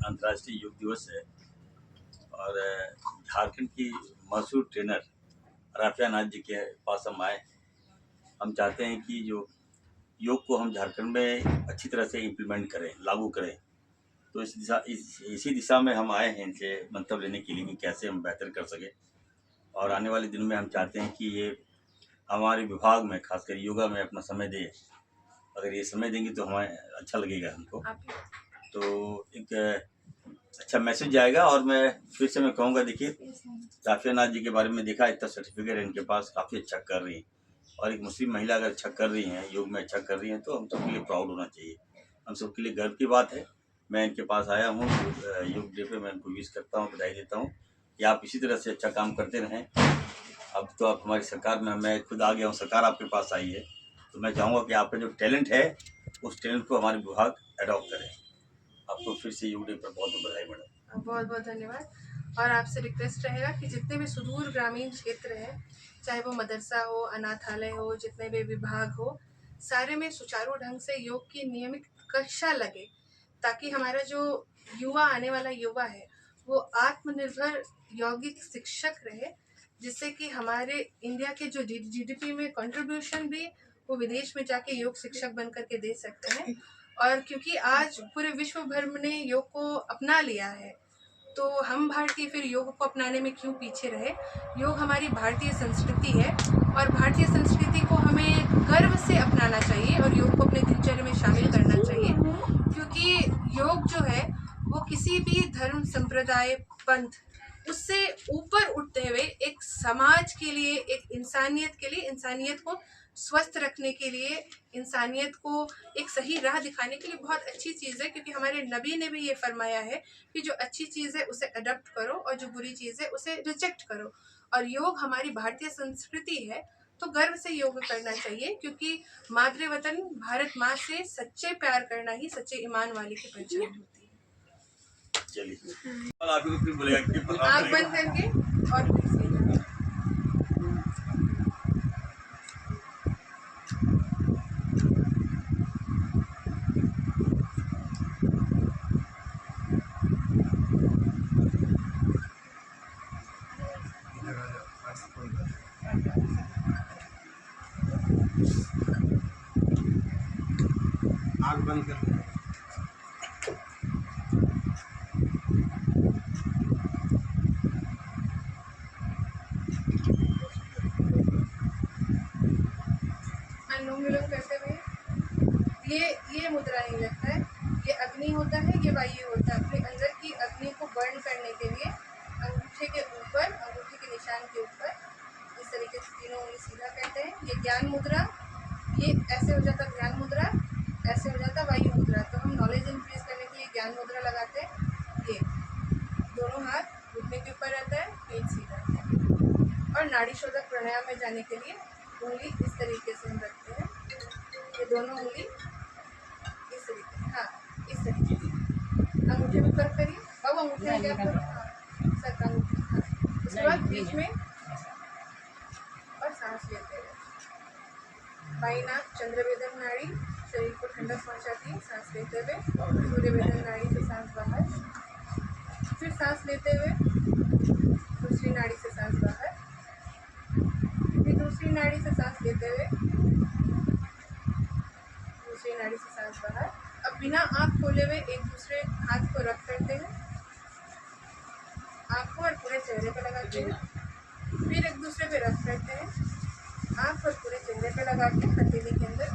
अंतर्राष्ट्रीय योग दिवस है और झारखंड की मशहूर ट्रेनर राफिया नाथ जी के पास हम आए। हम चाहते हैं कि जो योग को हम झारखंड में अच्छी तरह से इम्प्लीमेंट करें, लागू करें। तो इसी दिशा में हम आए हैं इनसे मंतव्य लेने के लिए कि कैसे हम बेहतर कर सकें। और आने वाले दिनों में हम चाहते हैं कि ये हमारे विभाग में खासकर योगा में अपना समय दे। अगर ये समय देंगे तो हमें अच्छा लगेगा हमको, तो एक अच्छा मैसेज जाएगा। और मैं फिर से कहूँगा, देखिए राफिया नाथ जी के बारे में देखा, इतना सर्टिफिकेट है इनके पास, काफ़ी अच्छा कर रही हैं। और एक मुस्लिम महिला अगर अच्छा कर रही हैं, योग में अच्छा कर रही हैं, तो हम सबके लिए प्राउड होना चाहिए, हम सबके लिए गर्व की बात है। मैं इनके पास आया हूँ योग डे पे, मैं इनको विश करता हूँ, बधाई देता हूँ कि आप इसी तरह से अच्छा काम करते रहें। अब तो आप हमारी सरकार में, मैं खुद आ गया हूँ, सरकार आपके पास आई है, तो मैं चाहूँगा कि आपका जो टैलेंट है उस टैलेंट को हमारे विभाग अडॉप्ट करें। आपको फिर से योग डे पर बहुत बहुत बधाई मैडम। बहुत बहुत धन्यवाद। और आपसे रिक्वेस्ट रहेगा कि जितने भी सुदूर ग्रामीण क्षेत्र हैं, चाहे वो मदरसा हो, अनाथालय हो, जितने भी विभाग हो, सारे में सुचारू ढंग से योग की नियमित कक्षा लगे, ताकि हमारा जो युवा, आने वाला युवा है, वो आत्मनिर्भर यौगिक शिक्षक रहे, जिससे कि हमारे इंडिया के जो जीडीपी में कंट्रीब्यूशन भी वो विदेश में जाके योग शिक्षक बन करके दे सकते हैं। और क्योंकि आज पूरे विश्व भर ने योग को अपना लिया है, तो हम भारतीय फिर योग को अपनाने में क्यों पीछे रहे। योग हमारी भारतीय संस्कृति है और भारतीय संस्कृति को हमें गर्व से अपनाना चाहिए और योग को अपने दिनचर्या में शामिल करना चाहिए, क्योंकि योग जो है वो किसी भी धर्म, संप्रदाय, पंथ, उससे ऊपर उठते हुए एक समाज के लिए, एक इंसानियत के लिए, इंसानियत को स्वस्थ रखने के लिए, इंसानियत को एक सही राह दिखाने के लिए बहुत अच्छी चीज़ है। क्योंकि हमारे नबी ने भी ये फरमाया है कि जो अच्छी चीज़ है उसे अडॉप्ट करो और जो बुरी चीज़ है उसे रिजेक्ट करो। और योग हमारी भारतीय संस्कृति है, तो गर्व से योग करना चाहिए, क्योंकि मातृ वतन भारत माँ से सच्चे प्यार करना ही सच्चे ईमान वाले की पहचान होती है। चलिए बोलेगा आँख बंद करके और आँख बंद कर। अनुलोम विलोम करते हुए ये मुद्रा नहीं लगता है। ये अग्नि होता है, ये वायु होता है। अपने अंदर की अग्नि को बर्न करने के लिए अंगूठे के ऊपर, अंगूठे के निशान के ऊपर इस तरीके से तीनों उंगली सीधा करते हैं। ये ज्ञान मुद्रा, ये ऐसे हो जाता ज्ञान मुद्रा, ऐसे हो जाता वायु मुद्रा। तो हम नॉलेज इंक्रीज करने के लिए ज्ञान मुद्रा लगाते हैं। ये दोनों हाथ घुटने के ऊपर रहता है, पेट सीधा रहता है। और नाड़ी शोधक प्राणायाम में जाने के लिए उंगली इस तरीके से हम रखते हैं, ये दोनों उंगली इस तरीके से, हाँ इस तरीके से अंगूठे में ऊपर करिए। अब अंगूठे में क्या करो, सर का अंगूठा, हाँ। उसके बाद बीच में और सांस लेते हुए बाई नाक चंद्रवेदन नाड़ी शरीर को ठंडक पहुंचाती है। सांस लेते हुए सूर्यवेदन नाड़ी से सांस बाहर, फिर सांस लेते हुए दूसरी नाड़ी से सांस बाहर, फिर दूसरी नाड़ी से सांस लेते हुए दूसरी नाड़ी से सांस बाहर। अब बिना आँख खोले हुए एक दूसरे हाथ को रब करते हैं, आँख को और पूरे चेहरे पे लगाते हैं। फिर एक दूसरे पे रब करते हैं, आँख और पूरे चेहरे पे लगा के हथेली के अंदर